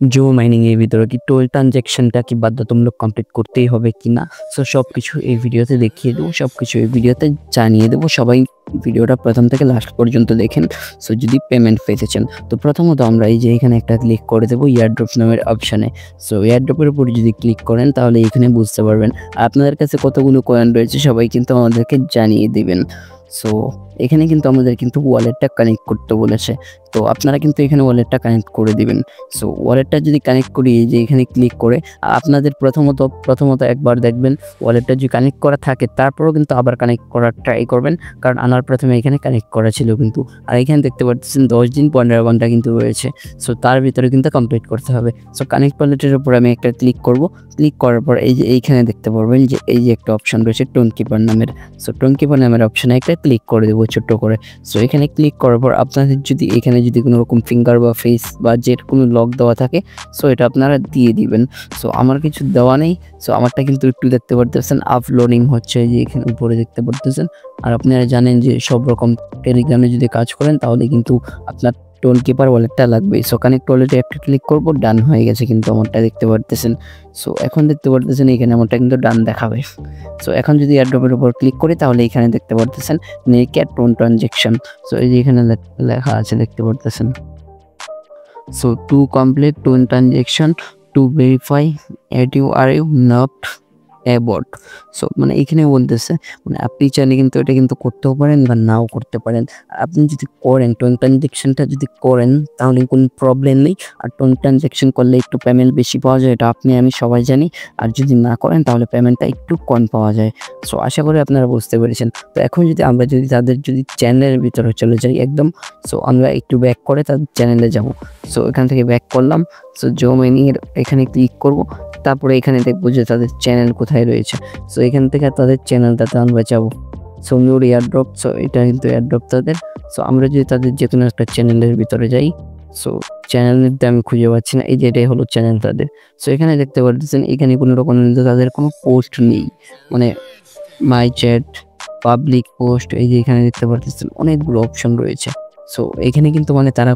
জো mining এর ভিতরে কি টোল ট্রানজ্যাকশনটা কি বাধ্যতামূলক কমপ্লিট করতেই হবে কিনা, সো সবকিছু এই ভিডিওতে দেখিয়ে দেবো, সবকিছু এই ভিডিওতে জানিয়ে দেবো। সবাই ভিডিওটা প্রথম থেকে লাস্ট পর্যন্ত দেখেন। সো যদি পেমেন্ট পেতে চান, তো প্রথমত আমরা এই যে এখানে একটা ক্লিক করে দেবো এয়ারড্রপ নামের অপশানে। সো এয়ারড্রপের উপর যদি ক্লিক করেন তাহলে এখানে বুঝতে পারবেন আপনাদের কাছে কতগুলো কয়েন রয়েছে, সবাই কিন্তু আমাদেরকে জানিয়ে দিবেন। সো এখানে কিন্তু আমাদের কিন্তু ওয়ালেটটা কানেক্ট করতে বলেছে, তো আপনারা কিন্তু এখানে ওয়ালেটটা কানেক্ট করে দিবেন। সো ওয়ালেটটা যদি কানেক্ট করি, এই যে এখানে ক্লিক করে আপনাদের প্রথমত একবার দেখবেন ওয়ালেটটা যদি কানেক্ট করা থাকে, তারপরেও কিন্তু আবার কানেক্ট করার ট্রাই করবেন, কারণ আমার প্রথমে এখানে কানেক্ট করা ছিল কিন্তু। আর এখানে দেখতে পাচ্ছেন 10 দিন 15 ঘন্টা কিন্তু রয়েছে, সো তার ভিতরে কিন্তু কমপ্লিট করতে হবে। সো কানেক্ট ওয়ালেটের উপর আমি একটা ক্লিক করব। ক্লিক করার পর এই যে এইখানে দেখতে পারবেন যে এই যে একটা অপশন রয়েছে টোন কিপার নামের। সো টোন কিপার নামের অপশানে একটা ক্লিক করে দেবো ছোট্ট করে। সো এখানে ক্লিক করার পর আপনাদের যদি এখানে যদি কোনো রকম ফিঙ্গার বা ফেস বা যে কোনো লক দেওয়া থাকে, সো এটা আপনারা দিয়ে দিবেন। সো আমার কিছু দেওয়া নেই, সো আমারটা কিন্তু একটু দেখতে পারতেছেন আপলোডিং হচ্ছে, যে এখানে উপরে দেখতে পারতেছেন। আর আপনারা জানেন যে সব রকম টেলিগ্রামে যদি কাজ করেন তাহলে কিন্তু আপনার টোন কিপার ওয়ালেটটা লাগবে। সো কানেক্ট ওয়ালেটে একটা ক্লিক করব, ডান হয়ে গেছে কিন্তু আমারটা দেখতে পারতেছেন। সো এখন দেখতে পারতেছেন এখানে আমারটা কিন্তু ডান দেখাবে। সো এখন যদি এয়ারড্রপের উপর ক্লিক করি তাহলে এখানে দেখতে পারতেছেন নেকেট টোন ট্রানজ্যাকশন। সো এই যে এখানে লেখা আছে দেখতে পারতেছেন। So to complete twin transaction to verify that you are not a bot. So মানে এখানে বলতেছে মানে আপনি চাইলে কিন্তু এটা কিন্তু করতেও পারেন বা নাও করতে পারেন। আপনি যদি করেন টোন ট্রানজ্যাকশনটা যদি করেন তাহলে কোনো প্রবলেম নেই। আর টোন ট্রানজ্যাকশন করলে একটু পেমেন্ট বেশি পাওয়া যায়, এটা আপনি আমি সবাই জানি। আর যদি না করেন তাহলে পেমেন্টটা একটু কম পাওয়া যায়। সো আশা করি আপনারা বুঝতে পেরেছেন। তো এখন যদি আমরা যদি তাদের যদি চ্যানেলের ভিতরে চলে যাই একদম, সো আমরা একটু ব্যাক করে তাদের চ্যানেলে যাব। সো এখান থেকে ব্যাক করলাম। সো জো মাইনিং এর এখানে ক্লিক করব, তারপরে এখানে দেখবো যে তাদের চ্যানেল কোথায় রয়েছে। সো এখান থেকে তাদের চ্যানেলটাতে আমরা যাবো। সো নিউর এয়ারড্রপ, সো এটা কিন্তু এয়ারড্রপ তাদের। সো আমরা যদি তাদের যে কোনো একটা চ্যানেলের ভিতরে যাই, সো চ্যানেলটা আমি খুঁজে পাচ্ছি না, এই যে এটাই হলো চ্যানেল তাদের। সো এখানে দেখতে পাচ্ছেন এখানে কোনো রকম তাদের কোনো পোস্ট নেই, মানে মাই চ্যাট, পাবলিক পোস্ট, এই যে এখানে দেখতে পাচ্ছেন অনেকগুলো অপশন রয়েছে। সো এখানে কিন্তু মানে তারা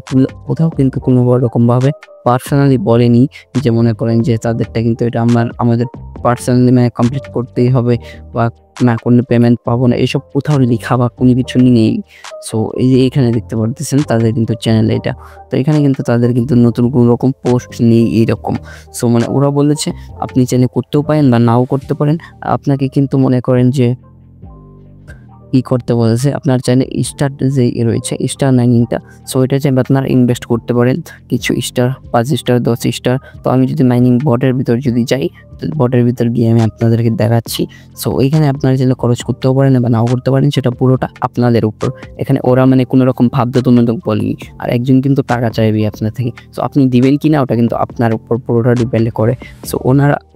কোথাও কিন্তু কোনো রকমভাবে পার্সোনালি বলেনি যে মনে করেন যে তাদেরটা কিন্তু এটা আমাদের পার্সোনালি মানে কমপ্লিট করতেই হবে বা না করলে পেমেন্ট পাবো না, এসব কোথাও লেখা বা কোনো কিছু নেই। সো এই যে এখানে দেখতে পারতেছেন তাদের কিন্তু চ্যানেল এটা। তো এখানে কিন্তু তাদের কিন্তু নতুন কোনো রকম পোস্ট নেই এইরকম। সো মানে ওরা বলেছে আপনি চাইলে করতেও পারেন বা নাও করতে পারেন। আপনাকে কিন্তু মনে করেন যে কি করতে বলেছে, আপনার চাইলে স্টার যে রয়েছে স্টার মাইনিংটা, সো এটা চাইলে আপনারা ইনভেস্ট করতে পারেন কিছু স্টার, 5 স্টার 10 স্টার। তো আমি যদি মাইনিং বটের ভিতর যদি যাই, বটের ভিতর গিয়ে আমি আপনাদেরকে দেখাচ্ছি। সো এইখানে আপনারা চাইলে খরচ করতেও পারেন বা নাও করতে পারেন, সেটা পুরোটা আপনাদের উপর। এখানে ওরা মানে কোনো রকম বাধ্যতামূলক বলেনি, আর একজন কিন্তু টাকা চাইবে আপনার থেকে। সো আপনি দিবেন কি না ওটা কিন্তু আপনার উপর পুরোটা ডিপেন্ড করে। সো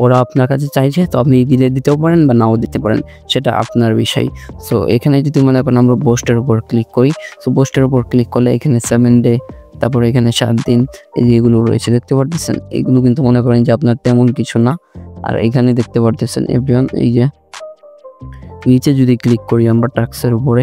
ওরা আপনার কাছে চাইছে, তো আপনি দিতেও পারেন বা নাও দিতে পারেন, সেটা আপনার বিষয়। সো এখানে যদি মনে করেন আমরা পোস্টের উপর ক্লিক করি, সো পোস্টের উপর ক্লিক করলে এখানে 7 ডে, তারপরে এখানে 7 দিন, এই যেগুলো রয়েছে দেখতে পারতেছেন, এগুলো কিন্তু মনে করেন যে আপনার তেমন কিছু না। আর এখানে দেখতে পারতেছেন এভরিওয়ান, এই যে নিচে যদি ক্লিক করি আমরা টাস্কের উপরে,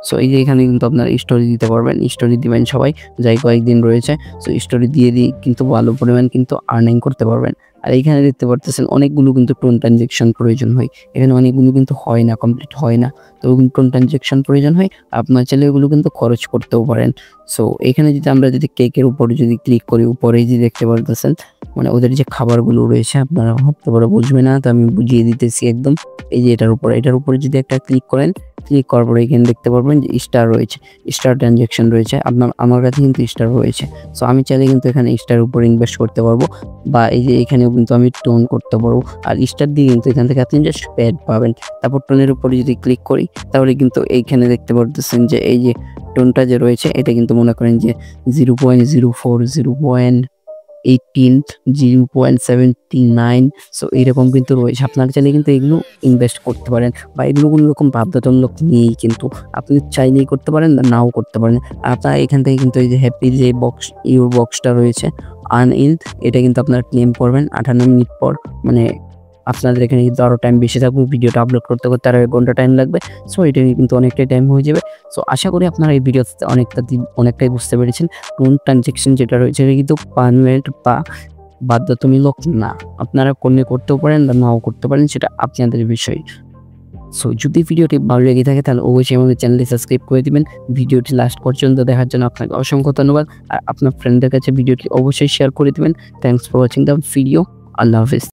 সো এই যে এখানে কিন্তু আপনার স্টোরি দিতে পারবেন, স্টোরি দিবেন সবাই যাই কয়েকদিন রয়েছে। সো স্টোরি দিয়ে কিন্তু ভালো পরিমাণ কিন্তু আর্নিং করতে পারবেন। আর এইখানে দেখতে পারতেছেন অনেকগুলো কিন্তু টোন ট্রানজ্যাকশন প্রয়োজন হয়, এখানে অনেকগুলো কিন্তু হয় না, কমপ্লিট হয় না, তো টোন ট্রানজ্যাকশন প্রয়োজন হয়। আপনার চাইলে এগুলো কিন্তু খরচ করতেও পারেন। সো এখানে আমরা যদি কেকের উপরে যদি ক্লিক করি, উপরে যে দেখতে পারতেছেন মানে ওদের যে খাবারগুলো রয়েছে, আপনারা ভাবতে পারে বুঝবে না, তো আমি বুঝিয়ে দিতেছি একদম। এই যে এটার উপরে যদি একটা ক্লিক করেন, ক্লিক করার পরে এখানে দেখতে পারবেন যে স্টার রয়েছে, স্টার ট্রানজ্যাকশন রয়েছে। আমার কাছে কিন্তু স্টার রয়েছে। সো আমি চাইলে কিন্তু এখানে স্টার উপর ইনভেস্ট করতে পারবো, বা এই যে এখানেও কিন্তু আমি টোন করতে পারবো। আর স্টার দিয়ে কিন্তু এখান থেকে আপনি জাস্ট প্যাড পাবেন। তারপর টোনের উপরে যদি ক্লিক করি তাহলে কিন্তু এইখানে দেখতে পারতেছেন যে এই যে টোনটা যে রয়েছে এটা কিন্তু মনে করেন যে 0.04, 0.18, 0.79, সো এইরকম কিন্তু রয়েছে। আপনারা চাইলে কিন্তু এগুলো ইনভেস্ট করতে পারেন, বা এগুলো কোনো রকম বাধ্যতামূলক নেই, কিন্তু আপনি চাইলেই করতে পারেন বা নাও করতে পারেন। আপনারা এখান থেকে কিন্তু এই যে হ্যাপি যে বক্সটা রয়েছে আনইল্ড, এটা কিন্তু আপনারা ক্লেম করবেন 58 মিনিট পর। মানে আপনাদের এখানে কিন্তু আরও টাইম বেশি থাকবে, ভিডিওটা আপলোড করতে আরও 1 ঘন্টা টাইম লাগবে। সো এটা কিন্তু অনেকটাই টাইম হয়ে যাবে। সো আশা করি আপনারা এই ভিডিওতে অনেকটাই বুঝতে পেরেছেন। টোন ট্রানজ্যাকশন যেটা রয়েছে এটা কিন্তু পার্মানেন্ট বা বাধ্যতামূলক না, আপনারা করতেও পারেন বা নাও করতে পারেন, সেটা আপনাদের বিষয়। সো যদি ভিডিওটি ভালো লেগে থাকে তাহলে অবশ্যই আমাদের চ্যানেলটি সাবস্ক্রাইব করে দিবেন। ভিডিওটি লাস্ট পর্যন্ত দেখার জন্য আপনাকে অসংখ্য ধন্যবাদ। আর আপনার ফ্রেন্ডদের কাছে ভিডিওটি অবশ্যই শেয়ার করে দিবেন। Thanks for watching the video. আল্লাহ হাফেজ।